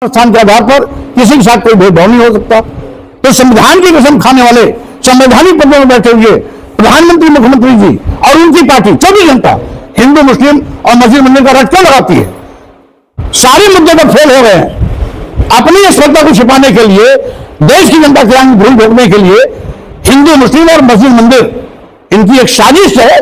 स्थान के आधार पर किसी के साथ कोई भेदभाव नहीं हो सकता। तो संविधान की कसम खाने वाले संवैधानिक पदों में बैठे हुए प्रधानमंत्री, मुख्यमंत्री जी और उनकी पार्टी 24 घंटा हिंदू, मुस्लिम और मस्जिद मंदिर का रट क्यों लगाती है? सारे मुद्दों पर फेल हो गए हैं। अपनी असफलता को छिपाने के लिए, देश की जनता के आगे भूल भोगने के लिए हिंदू, मुस्लिम और मस्जिद मंदिर इनकी एक साजिश है।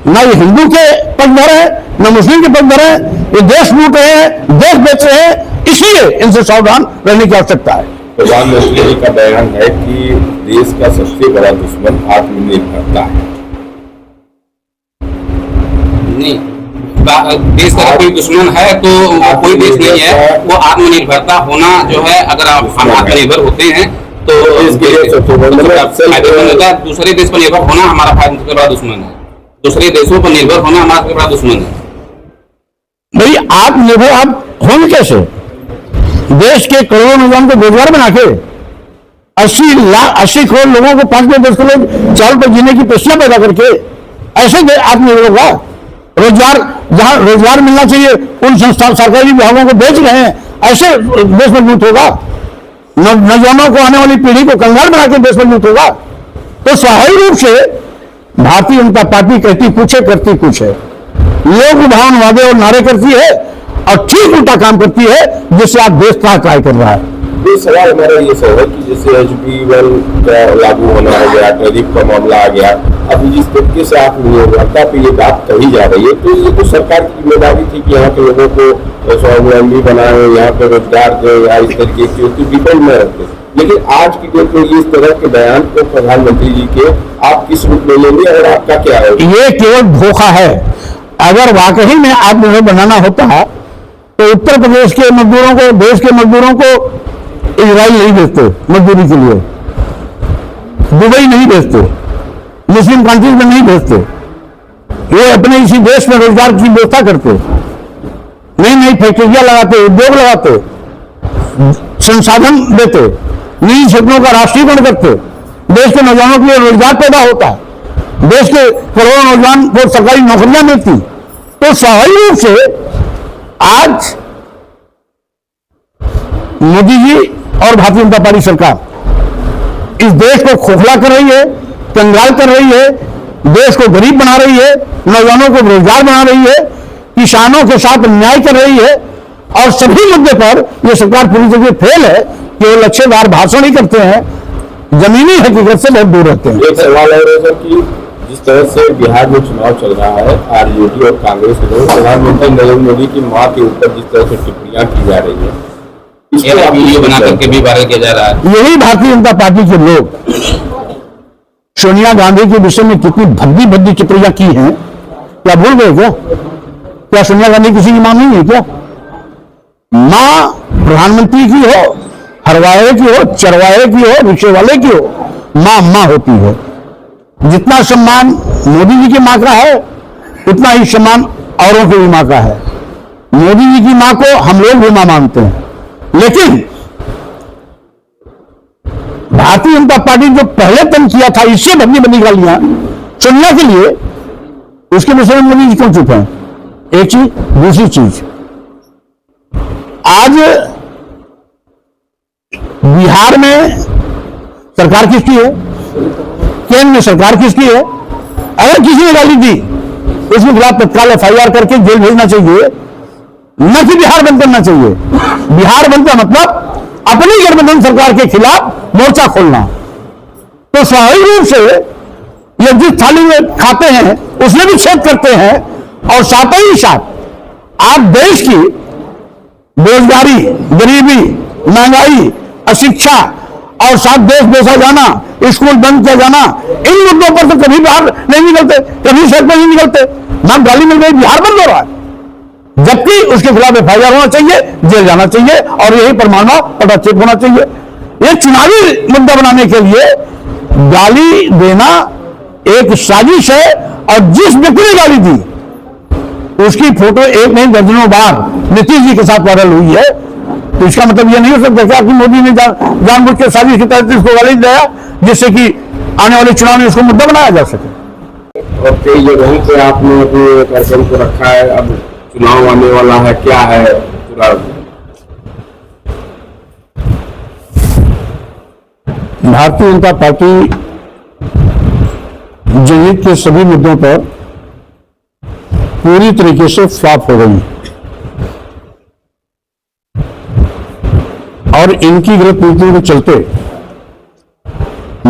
न ये हिंदू के पक्षधर है, न मुस्लिम के पक्षधर है। ये देश लूट रहे हैं, देश बेच रहे हैं, इसलिए इनसे सावधान रहने की आवश्यकता है। प्रधानमंत्री जी का बयान है कि देश का सबसे बड़ा दुश्मन आत्मनिर्भरता है। नहीं, देश का कोई दुश्मन है तो कोई देश नहीं है। वो आत्मनिर्भरता होना जो है, अगर हम आत्मनिर्भर होते हैं तो दूसरे देश पर निर्भर होना हमारा सबसे बड़ा दुश्मन है। दूसरे देशों पर निर्भर होना हमारा सबसे बड़ा दुश्मन है। भाई आत्मनिर्भर आप होंगे कैसे? देश के करोड़ों नौजवान को रोजगार बना के 80 करोड़ लोगों को 5-10 करोड़ चावल पर जीने की पेशियां पैदा करके ऐसे आत्मनिर्भर होगा। रोजगार, जहां रोजगार मिलना चाहिए उन संस्था सरकारी विभागों को बेच रहे हैं, ऐसे देश मजबूत होगा। नौजवानों को, आने वाली पीढ़ी को कंगाल बना के देश मजबूत होगा। तो स्वाभाविक रूप से भारतीय जनता पार्टी कहती कुछ है, करती कुछ है। लोग भावन वादे और नारे करती है और ठीक उल्टा काम करती है, जिससे आप देश का ट्राई कर रहा है। ये सवाल हमारा ये सवाल है कि जैसे HB1 का लागू होना आ गया, ट्रैफिक का मामला आ गया, अभी जिस तरीके से आत्मनिर्भरता पे ये बात कही जा रही है, तो ये तो सरकार की जिम्मेदारी थी कि यहाँ के लोगों को स्वावलंबी बनाए, यहाँ पे रोजगार दे, या इस तरीके की डिपेंड में रखते। लेकिन आज की डेट में इस तरह के बयान को प्रधानमंत्री जी के आप किस रूप में लेंगे और आपका क्या है? ये केवल धोखा है। अगर वाकई में आत्मनिर्भर बनाना होता है तो उत्तर प्रदेश के मजदूरों को, देश के मजदूरों को इजराइल नहीं भेजते मजदूरी के लिए, दुबई नहीं भेजते, मुस्लिम कंट्रीज में नहीं भेजते। ये अपने इसी देश में रोजगार की व्यवस्था करते, नई नई फैक्ट्रियां लगाते, उद्योग लगाते, संसाधन देते, नई क्षेत्रों का राष्ट्रीयकरण करते, देश के नौजवानों के लिए रोजगार पैदा होता, देश के करोड़ों नौजवान को सरकारी नौकरियां मिलती। तो स्वाभाविक रूप से आज मोदी जी और भारतीय जनता पार्टी सरकार इस देश को खोखला कर रही है, कंगाल कर रही है, देश को गरीब बना रही है, नौजवानों को बेरोजगार बना रही है, किसानों के साथ अन्याय कर रही है। और सभी मुद्दे पर यह सरकार पूरी तरह से फेल है। केवल लक्ष्यवार भाषण ही करते हैं, जमीनी हकीकत से बहुत दूर रहते हैं। एक सवाल है सर कि जिस तरह से बिहार में चुनाव चल रहा है, आरजेडी और कांग्रेस के लोग प्रधानमंत्री नरेंद्र मोदी की मां के ऊपर जिस तरह से टिप्पणियां की जा रही है, इसको वीडियो बना करके भी वायरल किया जा रहा है। यही भारतीय जनता पार्टी के लोग सोनिया गांधी के विषय में कितनी भद्दी भद्दी टिप्पणियां की हैं, क्या भूल गए क्या? क्या सोनिया गांधी किसी की मां नहीं है क्या? मां प्रधानमंत्री की हो, हरवाए की हो, चरवाए की हो, रिक्शे वाले की हो, मां होती है। जितना सम्मान मोदी जी की मां का है, उतना ही सम्मान औरों की भी मां का है। मोदी जी की मां को हम लोग भी मां मानते हैं, लेकिन भारतीय जनता पार्टी जो पहले तन किया था, इससे बदली गालियां सोनिया के लिए, उसके विषय में मोदी जी क्यों चुप हैं? एक चीज। दूसरी चीज, आज बिहार में सरकार किसकी है? केंद्र में सरकार किसकी है? अगर किसी ने गाली दी, उसके खिलाफ तत्काल FIR करके जेल भेजना चाहिए, न कि बिहार बंद करना चाहिए। बिहार बंद का मतलब अपनी गठबंधन सरकार के खिलाफ मोर्चा खोलना। तो स्वाभाविक रूप से ये जिस थाली में खाते हैं उसमें भी छेद करते हैं, और साथ ही साथ आप देश की बेरोजगारी, गरीबी, महंगाई, अशिक्षा और साथ देश बेचा जाना, स्कूल बंद किया जाना, इन मुद्दों पर तो कभी बाहर नहीं निकलते, कभी सड़क पर नहीं निकलते। ना गाली मिल गई, बिहार बंद हो रहा है, जबकि उसके खिलाफ FIR होना चाहिए, जेल जाना चाहिए, और यही परमाणु पटाक्षेप होना चाहिए। ये चुनावी मुद्दा बनाने के लिए गाली देना एक साजिश है, और जिस व्यक्ति ने गाली दी उसकी फोटो एक नहीं दर्जनों बार नीतीश जी के साथ वायरल हुई है। तो इसका मतलब यह नहीं हो सकता क्या कि मोदी ने जानबूझ के साजिश के तहत इसको गाली दिया, जिससे कि आने वाले चुनाव में इसको मुद्दा बनाया जा सके। और कई जगहों पे आपने अपने कार्यक्रम को रखा है, अब चुनाव आने वाला है, क्या है पूरा भारतीय जनता पार्टी जनहित के सभी मुद्दों पर पूरी तरीके से फ्लॉप हो गई और इनकी गलत नीतियों के चलते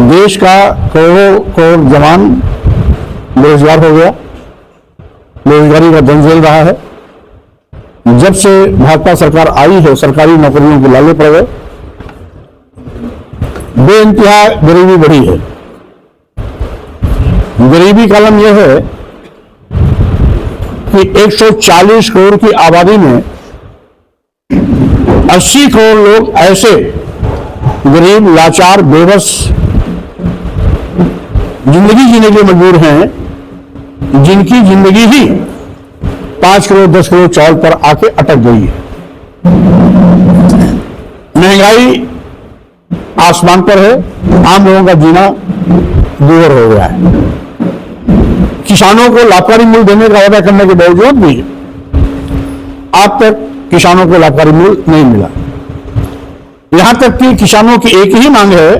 देश का करोड़ों करोड़ जवान बेरोजगार हो गया, बेरोजगारी का दंश झेल रहा है। जब से भाजपा सरकार आई है, सरकारी नौकरियों के लाले पड़ गए, बेइंतहा गरीबी बढ़ी है। गरीबी का आलम यह है कि 140 करोड़ की आबादी में 80 करोड़ लोग ऐसे गरीब, लाचार, बेबस जिंदगी जीने के लिए मजबूर हैं, जिनकी जिंदगी ही 5 करोड़ 10 करोड़ चावल पर आके अटक गई है। महंगाई आसमान पर है, आम लोगों का जीना दूभर हो गया है। किसानों को लाभकारी मूल्य देने का वादा करने के बावजूद भी आज तक किसानों को लाभकारी मूल्य नहीं मिला। यहां तक कि किसानों की एक ही मांग है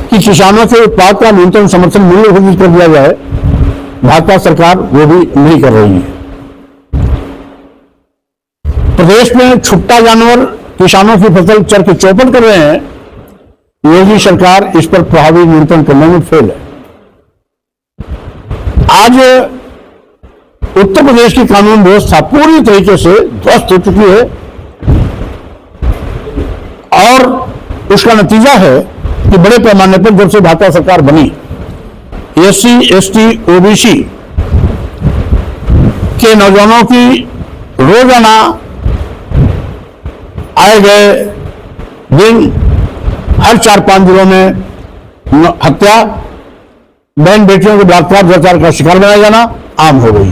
कि किसानों के उत्पाद का न्यूनतम समर्थन मूल्य घोषित कर दिया जाए। भाजपा सरकार वो भी नहीं कर रही है। प्रदेश में छुट्टा जानवर किसानों की फसल चर के चौपट कर रहे हैं। योगी सरकार इस पर प्रभावी नियंत्रण करने में फेल है। आज उत्तर प्रदेश की कानून व्यवस्था पूरी तरीके से ध्वस्त हो चुकी है और उसका नतीजा है कि बड़े पैमाने पर जब से भाजपा सरकार बनी, SC, ST, OBC के नौजवानों की रोजाना आए गए दिन हर 4-5 जिलों में हत्या, बहन बेटियों को बलात्कार दुराचार का शिकार बनाया जाना आम हो गई।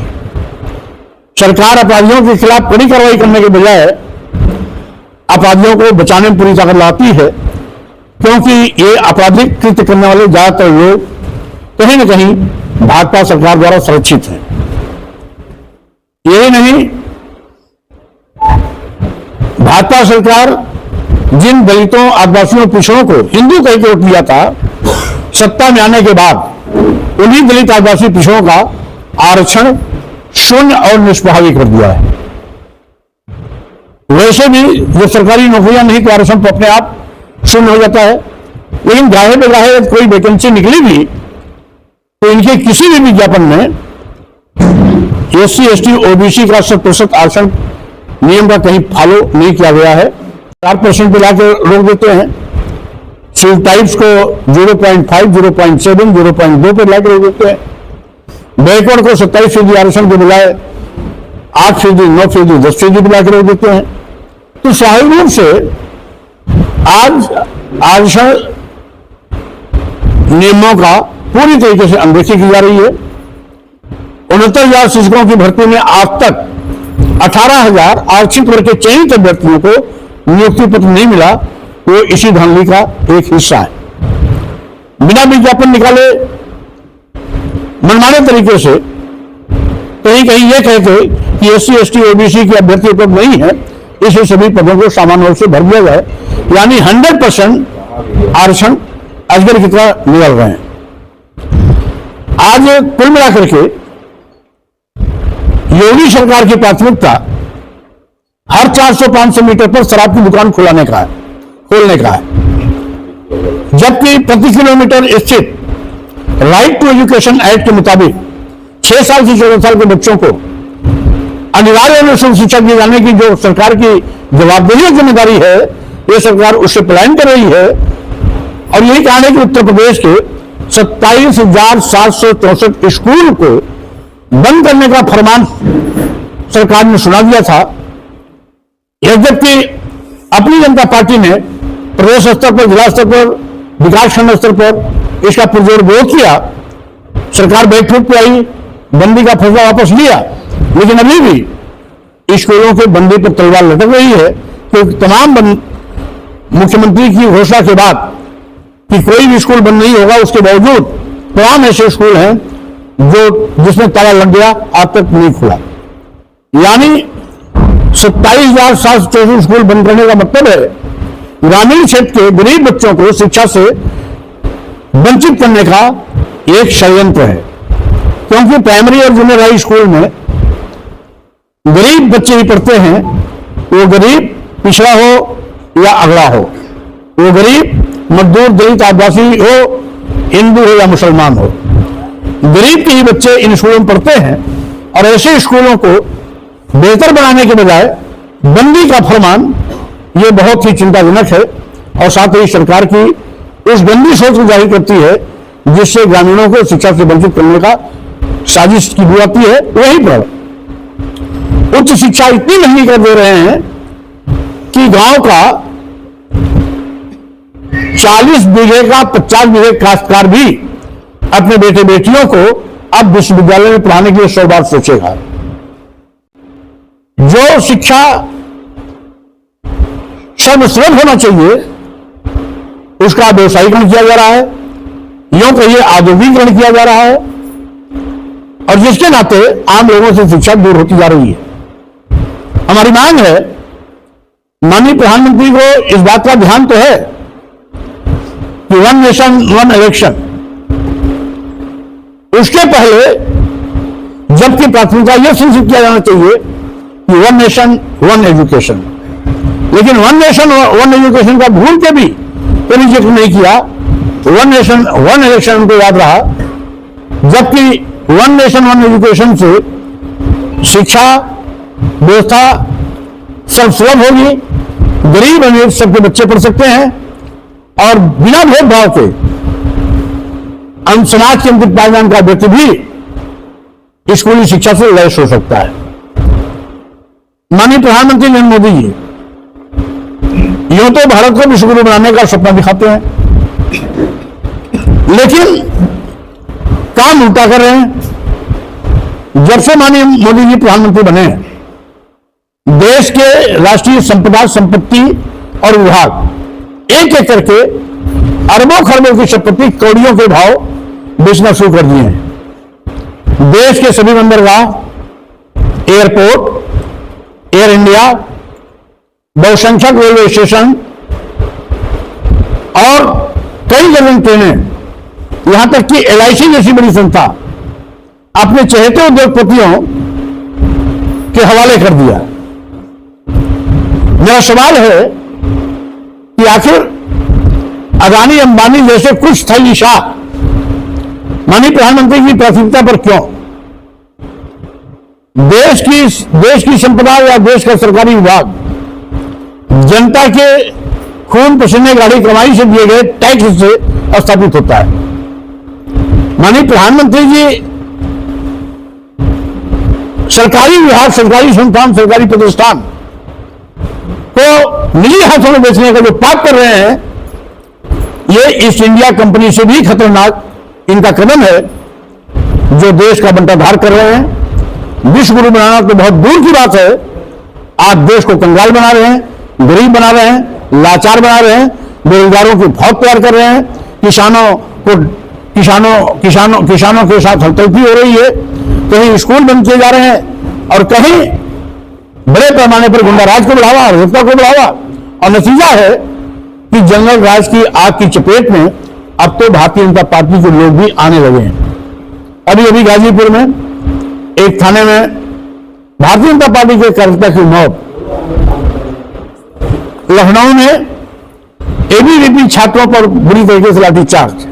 सरकार अपराधियों के खिलाफ कड़ी कार्रवाई करने के बजाय अपराधियों को बचाने में पूरी ताकत लगाती है, क्योंकि ये आपराधिक कृत्य करने वाले ज्यादातर लोग कहीं न कहीं भाजपा सरकार द्वारा संरक्षित हैं। यही नहीं, भाजपा सरकार जिन दलितों, आदिवासियों, पिछड़ों को हिंदू कह के वोट दिया था, सत्ता में आने के बाद उन्हीं दलित, आदिवासी, पिछड़ों का आरक्षण शून्य और निष्प्रभावी कर दिया है। वैसे भी जो सरकारी नौकरियां नहीं तो आरक्षण तो अपने आप शून्य हो जाता है, लेकिन गाहे बेगाहे कोई वैकेंसी निकली भी तो इनके किसी भी विज्ञापन में SC, ST, OBC का 100% आरक्षण नियम का कहीं फॉलो नहीं किया गया है। 4% पे लाकर रोक देते हैं। सिविल टाइप्स को 0.5, 0.7, 0.2 पे लाकर रोक देते हैं। बैकवर्ड को 27% आरक्षण के बजाय 8%, 9%, 10% पे लाकर रोक देते हैं। तो स्वाभाविक रूप से आज आरक्षण नियमों का पूरी तरीके से अनदेखी की जा रही है। 69,000 शिक्षकों की भर्ती में आज तक 18,000 आरक्षित वर्ग के चयनित अभ्यर्थियों को नियुक्ति पत्र नहीं मिला। वो इसी धांधली का एक हिस्सा है। बिना विज्ञापन निकाले मनमाने तरीके से कहीं कहीं यह कहते कि SC, ST, OBC के अभ्यर्थी पद नहीं है, इसलिए सभी पदों को सामान्य रूप से भर दिया जाए, यानी 100% आरक्षण अजगर की तरह निकल रहे हैं। आज कुल मिलाकर के योगी सरकार की प्राथमिकता हर 400-500 मीटर पर शराब की दुकान खोलने का है, जबकि प्रति किलोमीटर स्थित राइट टू एजुकेशन एक्ट के मुताबिक 6 साल से 14 साल के बच्चों को अनिवार्य रूप से शिक्षा दिए जाने की जो सरकार की जवाबदेही और जिम्मेदारी है, ये सरकार उससे पलायन कर रही है। और यही कारण है कि उत्तर प्रदेश के 27,764 स्कूल को बंद करने का फरमान सरकार ने सुना दिया था। जबकि अपनी जनता पार्टी ने प्रदेश स्तर पर, जिला स्तर पर, विकासखंड स्तर पर इसका पुरजोर विरोध किया। सरकार बैकफुट पे आई, बंदी का फैसला वापस लिया, लेकिन अभी भी स्कूलों के बंदी पर तलवार लटक रही है, क्योंकि तमाम मुख्यमंत्री की घोषणा के बाद कि कोई भी स्कूल बंद नहीं होगा, उसके बावजूद तमाम ऐसे स्कूल हैं जो जिसमें ताला लग गया, आज तक नहीं खुला। यानी 27,764 स्कूल बंद करने का मतलब है ग्रामीण क्षेत्र के गरीब बच्चों को शिक्षा से वंचित करने का एक षड्यंत्र है, क्योंकि प्राइमरी और जूनियर हाई स्कूल में गरीब बच्चे ही पढ़ते हैं। वो गरीब पिछड़ा हो या अगड़ा हो, वो गरीब मजदूर दलित आदिवासी हो, हिंदू हो या मुसलमान हो, गरीब के ही बच्चे इन स्कूलों में पढ़ते हैं। और ऐसे स्कूलों को बेहतर बनाने के बजाय बंदी का फरमान ये बहुत ही चिंताजनक है, और साथ ही सरकार की उस गंदी सोच को जाहिर करती है जिससे ग्रामीणों को शिक्षा से वंचित करने का साजिश की जाती है। वहीं पर उच्च शिक्षा इतनी महंगी कर दे रहे हैं कि गांव का 40 बीघे का 50 बीघे काश्तकार भी अपने बेटे बेटियों को अब विश्वविद्यालय में पढ़ाने के लिए 100 बार सोचेगा। जो शिक्षा सर्वश्रेष्ठ होना चाहिए उसका व्यवसायीकरण किया जा रहा है, यूं कहिए आधुनिकीकरण किया जा रहा है, और जिसके नाते आम लोगों से शिक्षा दूर होती जा रही है। हमारी मांग है, माननीय प्रधानमंत्री को इस बात का ध्यान तो है कि 1 नेशन 1 इलेक्शन, उसके पहले जबकि प्राथमिकता यह सुनिश्चित किया जाना चाहिए कि 1 नेशन 1 एजुकेशन, लेकिन 1 नेशन 1 एजुकेशन का भूल के भी कभी जिक्र नहीं किया। 1 नेशन 1 इलेक्शन उनको याद रहा, जबकि 1 नेशन 1 एजुकेशन से शिक्षा व्यवस्था सब सुलभ होगी, गरीब अमीर सबके बच्चे पढ़ सकते हैं, और बिना भेदभाव के समाज के अंतिम पायदान का व्यक्ति भी स्कूली शिक्षा से लैस हो सकता है। माननीय प्रधानमंत्री नरेंद्र मोदी जी यूं तो भारत को विश्वगुरु बनाने का सपना दिखाते हैं, लेकिन काम उल्टा कर रहे हैं। जब से माननीय मोदी जी प्रधानमंत्री बने, देश के राष्ट्रीय संपदा, संपत्ति और विभाग एक एक करके अरबों खरबों की संपत्ति कौड़ियों के भाव बेचना शुरू कर दिए हैं। देश के सभी बंदरगाह, एयरपोर्ट, एयर इंडिया, बहुसंख्यक रेलवे स्टेशन और कई दर्जन ट्रेनें, यहां तक कि LIC जैसी बड़ी संस्था अपने चहेते उद्योगपतियों के हवाले कर दिया। मेरा सवाल है कि आखिर अदानी अंबानी जैसे कुछ स्थायी शाह माननीय प्रधानमंत्री की प्राथमिकता पर क्यों? देश की संपदा या देश का सरकारी विभाग जनता के खून पसीने गाड़ी कमाई से दिए गए टैक्स से स्थापित होता है। माननीय प्रधानमंत्री जी सरकारी विभाग, सरकारी संस्थान, सरकारी प्रतिष्ठान को निजी हाथों में बेचने का जो पाप कर रहे हैं, ये ईस्ट इंडिया कंपनी से भी खतरनाक इनका कदम है, जो देश का बंटाधार कर रहे हैं। विश्वगुरु बनाना तो बहुत दूर की बात है, आप देश को कंगाल बना रहे हैं, गरीब बना रहे हैं, लाचार बना रहे हैं, बेरोजगारों की फौज तैयार कर रहे हैं, किसानों के साथ हलचलती हो रही है, कहीं स्कूल बंद किए जा रहे हैं और कहीं बड़े पैमाने पर गुंडाराज को बढ़ावा, अराजकता को बढ़ावा, और नतीजा है कि जंगल राज की आग की चपेट में अब तो भारतीय जनता पार्टी के लोग भी आने लगे हैं। अभी गाजीपुर में एक थाने में भारतीय जनता पार्टी के कार्यकर्ता की मौत, लखनऊ में ABVP छात्रों पर बुरी तरीके से लाठीचार्ज।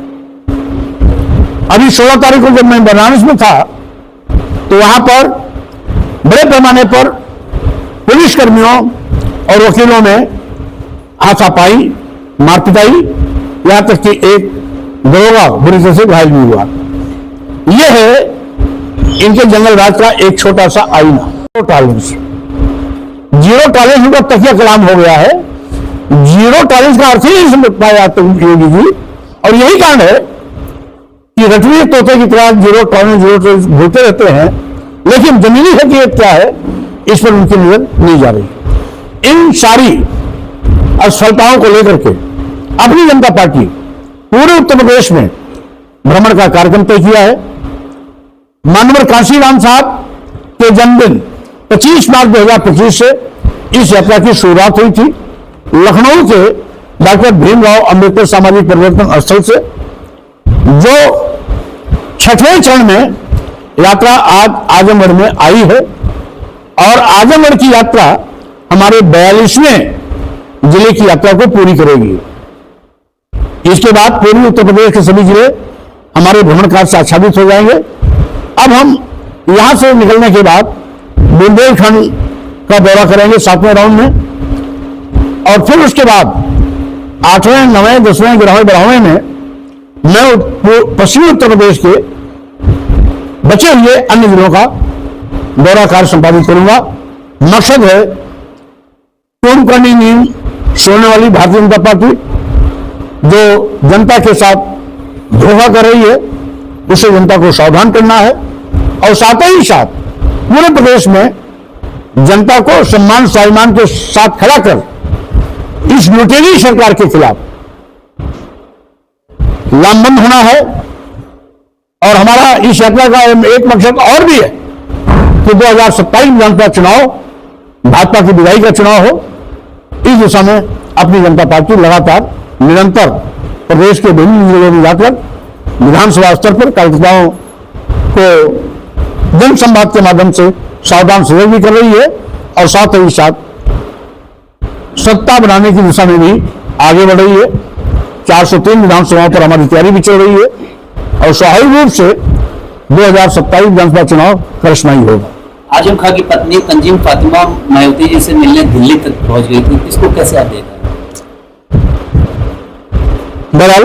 अभी 16 तारीख को जब मैं बनारस में था तो वहां पर बड़े पैमाने पर पुलिसकर्मियों और वकीलों में हाथापाई, मारपिटाई, यहां तक कि एक दरोगा बुरी तरह से घायल भी हुआ। यह है इनके जंगल राज का एक छोटा सा आईना। जीरो टॉलरेंस उनका तकिया कलाम हो गया है। जीरो टॉलरेंस का अर्थ ही नहीं समझ पाया योगी जी, और यही कारण है कि रटवीर तोते की तरह जीरो टॉलरेंस बोलते रहते हैं, लेकिन जमीनी हकीकत क्या है इस पर उनकी नजर नहीं जा रही। इन सारी असफलताओं को लेकर के अपनी जनता पार्टी पूरे उत्तर प्रदेश में भ्रमण का कार्यक्रम तय किया है। मानवर कांशीराम साहब के जन्मदिन 25 मार्च 2025 से इस यात्रा की शुरुआत हुई थी। लखनऊ के डॉक्टर भीमराव अंबेडकर सामाजिक परिवर्तन स्थल से जो 6वें चरण में यात्रा आज आजमगढ़ में आई है और आजमगढ़ की यात्रा हमारे 42वें जिले की यात्रा को पूरी करेगी। इसके बाद पूर्वी उत्तर प्रदेश के सभी जिले हमारे भ्रमण कार्य से आच्छादित हो जाएंगे। अब हम यहां से निकलने के बाद बुंदेलखंड का दौरा करेंगे 7वें राउंड में और फिर उसके बाद 8वें, 9वें, 10वें, 11वें, 12वें में मैं पश्चिमी उत्तर प्रदेश के बचे हुए अन्य जिलों का दौरा कार्य संपादित करूंगा। मकसद है कुंभकर्णी नींद सोने वाली भारतीय जनता पार्टी जो जनता के साथ धोखा कर रही है उसे जनता को सावधान करना है और साथ ही साथ पूरे प्रदेश में जनता को सम्मान स्वाभिमान के साथ खड़ा कर इस लुटेरी सरकार के खिलाफ लामबंद होना है। और हमारा इस यात्रा का एक मकसद और भी है कि 2027 विधानसभा चुनाव भाजपा की विधायी का चुनाव हो। इस दिशा में अपनी जनता पार्टी लगातार निरंतर प्रदेश के विभिन्न जिलों में जाकर विधानसभा स्तर पर कार्यकर्ताओं को जन संवाद के माध्यम से सावधान सहयोग भी कर रही है और साथ ही साथ सत्ता बनाने की दिशा में भी आगे बढ़ रही है। 403 विधानसभाओं पर हमारी तैयारी भी चल रही है और स्वाभाविक रूप से 2027 विधानसभा चुनाव करिश्माई होगा। आजम खां की पत्नी तंजीम फातिमा मायावती जी से मिलने दिल्ली तक पहुंच गई थी, इसको कैसे आप देखा? बहरहाल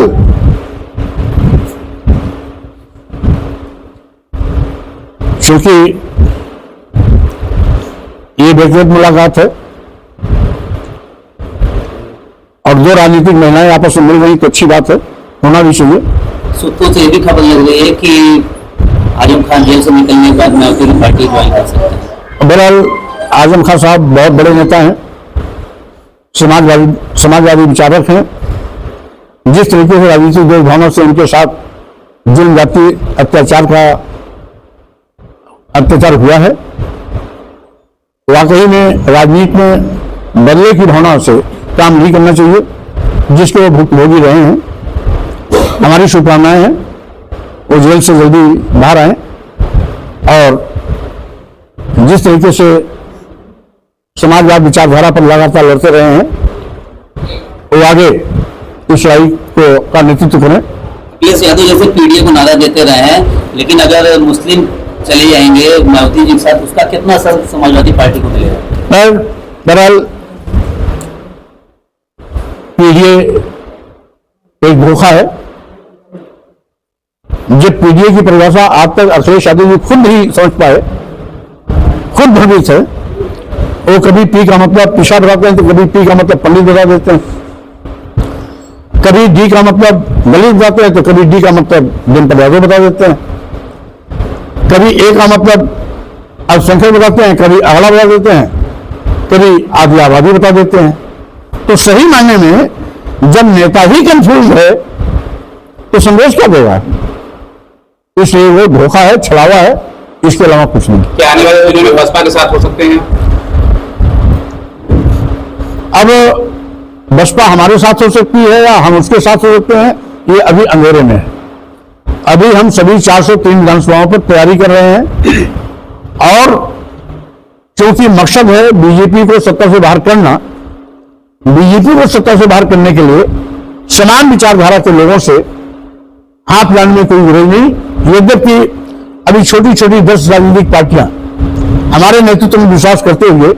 चूंकि ये व्यक्तिगत मुलाकात है और दो राजनीतिक महिलाएं आपस में मिल गई तो अच्छी बात है, होना भी चाहिए। सूत्रों से ये भी खबर लग रही है कि आजम खान जेल से निकलने के बाद मायावती की पार्टी ज्वाइन कर सकते हैं। बहरहाल आजम खान साहब बहुत बड़े नेता हैं, समाजवादी विचारक हैं। जिस तरीके से राजनीतिक दुर्भावना से उनके साथ जुल्म जाति अत्याचार हुआ है, वाकई में राजनीति में बदले की भावना से काम नहीं करना चाहिए जिसके वो भुगतभोगी रहे हैं। हमारी शुभकामनाएं हैं वो जेल से जल्दी बाहर आए और जिस तरीके से समाजवाद विचारधारा पर लगातार लड़ते रहे हैं वो आगे इस लड़ाई का नेतृत्व करें। अखिलेश यादव जैसे पीडीए को नारा देते रहे हैं, लेकिन अगर मुस्लिम चले जाएंगे मायावती जी के साथ उसका कितना असर समाजवादी पार्टी को मिलेगा? बहरहाल पीडीए एक धोखा है। जब पीडीए की परिभाषा आज तक अखिलेश यादव जी खुद नहीं समझ पाए, खुद भ्रमित है। वो कभी पी का मतलब पिशा बताते हैं तो कभी पी का मतलब पंडित बता देते हैं, कभी डी का मतलब दलित बताते हैं तो कभी डी का मतलब जनपद यादव बता देते हैं, कभी ए का मतलब अल्पसंख्यक बताते हैं, कभी अगला बता देते हैं, कभी आदि आबादी बता देते हैं। तो सही मायने में जब नेता ही कंफ्यूज है तो संदेश क्या देगा? इसलिए वो धोखा है, छलावा है, इसके अलावा कुछ नहीं। क्या आने वाले दिनों में बसपा के साथ हो सकते हैं? अब बसपा हमारे साथ हो सकती है या हम उसके साथ हो सकते हैं, ये अभी अंधेरे में है। अभी हम सभी 403 विधानसभाओं पर तैयारी कर रहे हैं और क्योंकि मकसद है बीजेपी को सत्ता से बाहर करना, बीजेपी को सत्ता से बाहर करने के लिए समान विचारधारा के लोगों से हाथ मिलाने में कोई जरूरत नहीं। यद्यपि अभी छोटी छोटी 10 राजनीतिक पार्टियां हमारे नेतृत्व में विश्वास करते हुए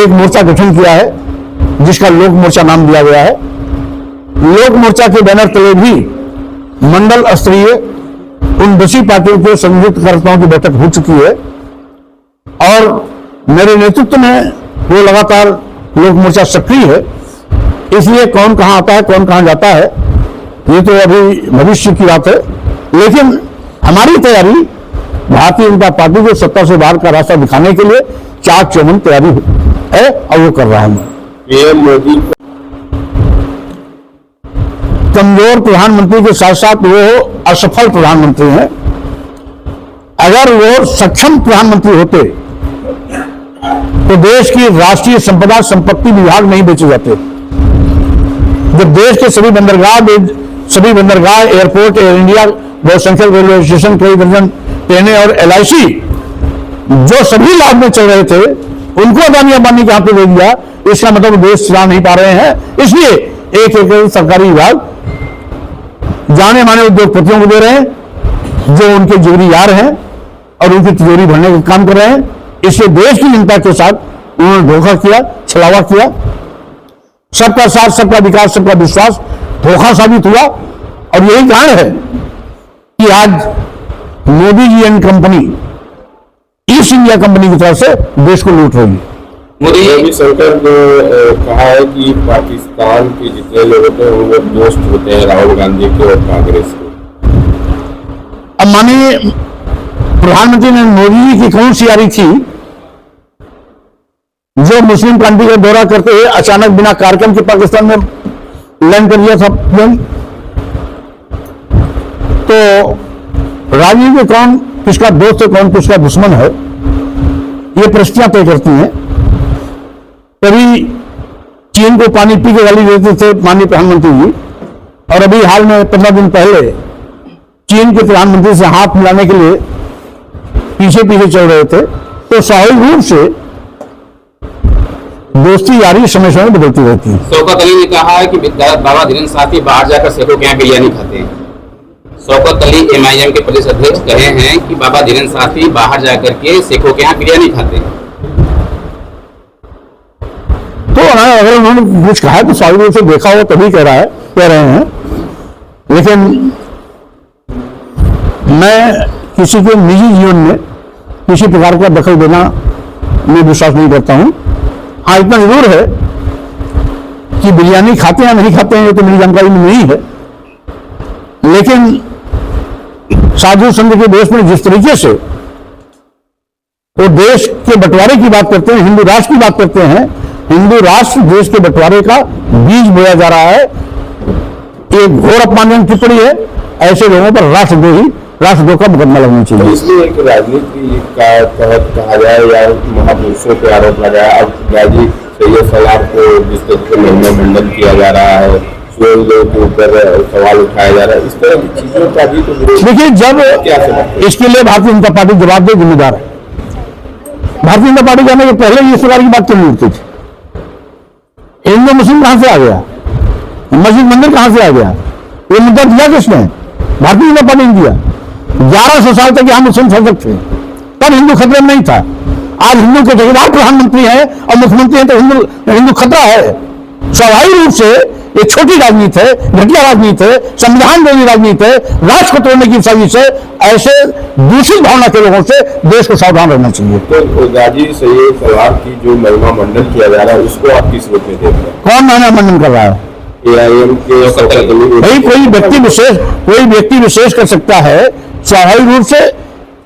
एक मोर्चा गठन किया है जिसका लोक मोर्चा नाम दिया गया है। लोक मोर्चा के बैनर तले भी मंडल स्तरीय उन 10 पार्टियों के संयुक्तकर्ताओं की बैठक हो चुकी है और मेरे नेतृत्व में वो लगातार लोक मोर्चा सक्रिय है। इसलिए कौन कहां आता है, कौन कहां जाता है, ये तो अभी भविष्य की बात है। लेकिन हमारी तैयारी भारतीय जनता पार्टी को सत्ता से बाहर का रास्ता दिखाने के लिए चाक चौबंद तैयारी है और वो कर रहा है। पीएम मोदी कमजोर प्रधानमंत्री के साथ साथ वो असफल प्रधानमंत्री हैं। अगर वो सक्षम प्रधानमंत्री होते तो देश की राष्ट्रीय संपदा संपत्ति विभाग नहीं बेचे जाते। जब देश के सभी बंदरगाह सभी बंदरगाह, एयरपोर्ट, एयर इंडिया, बहुसंख्यक रेलवे स्टेशन, कई दर्जन ट्रेनें और LIC जो सभी लाभ में चल रहे थे उनको अदानी अंबानी के हाथ में दे दिया। इसका मतलब देश चला नहीं पा रहे हैं, इसलिए एक एक सरकारी विभाग जाने माने उद्योगपतियों को दे रहे हैं जो उनके जिगरी यार हैं और उनकी तिजोरी भरने का काम कर रहे हैं। इसलिए देश की जनता के साथ उन्होंने धोखा किया, छलावा किया। सबका साथ, सबका विकास, सबका विश्वास धोखा साबित हुआ और यही कारण है कि आज Modi ji and company East India Company की तरफ से देश को लूट रही है। मोदी रविशंकर ने कहा है कि पाकिस्तान के जितने लोग होते हैं वो दोस्त होते हैं राहुल गांधी के और कांग्रेस के। अब माननीय प्रधानमंत्री नरेंद्र मोदी जी की कौन सी यारी थी जो मुस्लिम कंट्री का दौरा करते हुए अचानक बिना कार्यक्रम के पाकिस्तान में लैंड कर दिया था प्लेन? तो राजनीति में कौन किसका दोस्त है, कौन किसका दुश्मन है, ये परिस्थितियां तय करती हैं। कभी चीन को पानी पी के गाली देते थे माननीय प्रधानमंत्री जी, और अभी हाल में 15 दिन पहले चीन के प्रधानमंत्री से हाथ मिलाने के लिए पीछे पीछे चल रहे थे। तो स्वाभाविक रूप से दोस्ती यारी समय समय बदलती रहती है। शौकत अली ने कहा है कि बाबा धीरेन्द्र साथी बाहर जाकर सेठों के यहाँ बिरयानी खाते हैं। शौकत अली MIM के प्रदेश अध्यक्ष कहे हैं कि बाबा धीरेन्द्र साथी बाहर जाकर के सिखों के यहाँ बिरयानी खाते हैं। तो अगर उन्होंने कुछ कहा है तो स्वाभाविक रूप से देखा हो तभी कह रहे हैं। लेकिन मैं किसी के निजी जीवन में किसी प्रकार का दखल देना में विश्वास नहीं करता हूं। हाँ, इतना जरूर है कि बिरयानी खाते हैं या नहीं खाते हैं ये तो मेरी जानकारी में नहीं है। लेकिन साधु संघ के देश में जिस तरीके से वो देश के बंटवारे की बात करते हैं, हिंदू राष्ट्र की बात करते हैं, हिंदू राष्ट्र देश के बंटवारे का बीज बोया जा रहा है। एक घोर अपमानजनक टिप्पणी है। ऐसे लोगों पर राष्ट्रद्रोह का मुकदमा लगना चाहिए। इसलिए एक राजनीति का तहत कहा जाए या महापुरुषों पे आरोप लगाया। अब गाजी सैयद सलार को जिस तरीके से महिमा मंडन किया जा रहा है, लोगों के ऊपर सवाल उठाया जा रहा है, इस तरह की चीजों का भी तो देखिए, जब क्या समझते इसके लिए भारतीय जनता पार्टी जवाब दे जिम्मेदार है। भारतीय जनता पार्टी जाने के पहले इस प्रकार की बात क्यों नहीं उठती थी? हिंदू मुस्लिम कहां से आ गया? मस्जिद मंदिर कहां से आ गया? ये मुद्दा दिया किसने? भारतीय जनता पार्टी ने दिया। 1100 साल तक यहाँ मुस्लिम शासक थे, तब हिंदू खतरे में नहीं था। आज हिंदू के ठेकेदार प्रधानमंत्री हैं और मुख्यमंत्री हैं तो हिंदू खतरा है। स्वाभाविक रूप से ये छोटी राजनीति है, घटिया राजनीति है, संविधान विरोधी राजनीति है, राष्ट्र को तोड़ने की साजिश है। ऐसे दूसरी भावना के लोगों से देश को सावधान रहना चाहिए। तो गाजी सैयद सलार की जो महिमा मंडन किया जा रहा है उसको आप किस रूप में देख रहे हैं? कौन महिमा मंडन कर रहा है? AIM के भाई कोई व्यक्ति विशेष कर सकता है। स्वाभाविक रूप से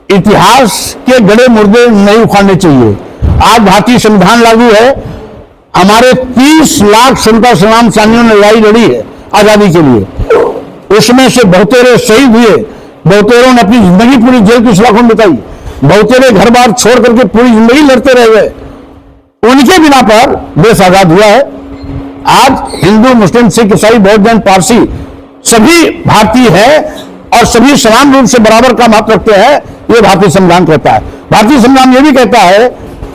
इतिहास के गड़े मुर्दे नहीं उखाड़ने चाहिए। आज भारतीय संविधान लागू है। हमारे 30 लाख स्वतंत्रता संग्राम सेनानियों ने लड़ाई लड़ी है आजादी के लिए। उसमें से बहुतेरे शहीद हुए, बहुतेरों ने अपनी जिंदगी पूरी जेल की सलाखों में बिताई, बहुतेरे घर बार छोड़ करके पूरी जिंदगी लड़ते रह गए। उनके बिना पर देश आजाद हुआ है। आज हिंदू, मुस्लिम, सिख, ईसाई, बौद्ध, जैन, पारसी सभी भारतीय है और सभी समान रूप से बराबर का महत्व रखते हैं। ये भारतीय संविधान कहता है। भारतीय संविधान ये भी कहता है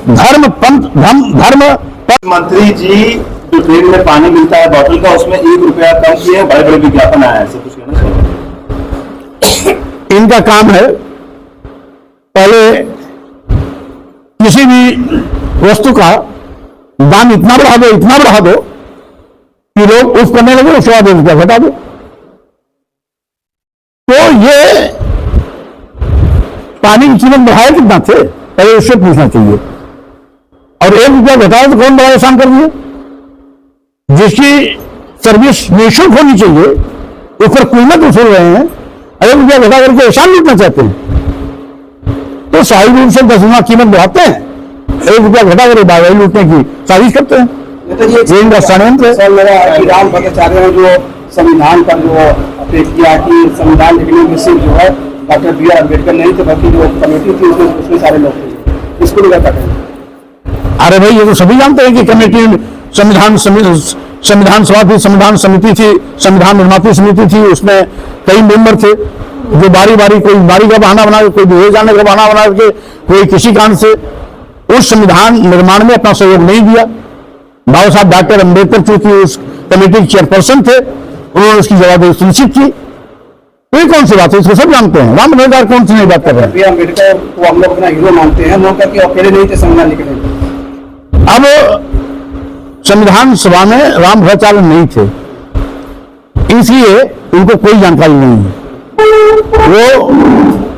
धर्म पंथ मंत्री जी जो ट्रेन में पानी मिलता है बोतल का, उसमें 1 रुपया कम किए, बड़े बड़े विज्ञापन आया है। ऐसे कुछ कहना चाहिए। इनका काम है पहले किसी भी वस्तु का दाम इतना बढ़ा दो कि लोग उफ करने लगे, उसके बाद 1 रुपया घटा दो। तो ये पानी की कीमत बढ़ाए कितना थे पहले उससे पूछना चाहिए। और 1 रुपया घटाए तो कौन बड़ा एहसान कर दिए? जिसकी सर्विस निःशुल्क होनी चाहिए उस पर कीमत वसूल रहे हैं, 1 रुपया घटा करके एहसान लूटना चाहते हैं। तो स्वाभाविक रूप से 10 गुना कीमत बढ़ाते हैं, 1 रुपया घटा कर बारवाही लूटने की साजिश करते हैं। ये इनका षड्यंत्र है। सर, मेरा राम भट्टाचार्य ने जो संविधान पर जो अपील किया कि संविधान लिखने में सिर्फ जो है डॉक्टर BR अम्बेडकर नहीं थे, बाकी जो कमेटी थी उसमें सारे लोग थे। इसको लेकर क्या कहेंगे? अरे भाई, ये तो सभी जानते हैं कि कमेटी संविधान संविधान सभा थी, संविधान समिति थी, संविधान निर्माती समिति थी, उसमें कई मेंबर थे जो बारी बारी, कोई बारी का बहाना बना के, कोई विदेश जाने का बहाना बना के, कोई किसी कारण से उस संविधान निर्माण में अपना सहयोग नहीं दिया। बाबा साहब डॉक्टर अम्बेडकर चूंकि उस कमेटी के चेयरपर्सन थे, उन्होंने उसकी जवाबदेही सुनिश्चित की। ये कौन सी बात है, इसको सब जानते हैं। राम मनोहर कौन सी नहीं बात कर रहे हैं। बी आर अम्बेडकर को हम लोग अपना हीरो मानते हैं, मौका कि अकेले नहीं थे संविधान लिखने में। अब संविधान सभा में राम भद्राचार्य नहीं थे, इसलिए उनको कोई जानकारी नहीं है। वो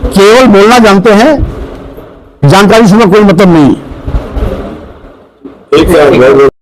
केवल बोलना जानते हैं, जानकारी से उनका कोई मतलब नहीं है। एक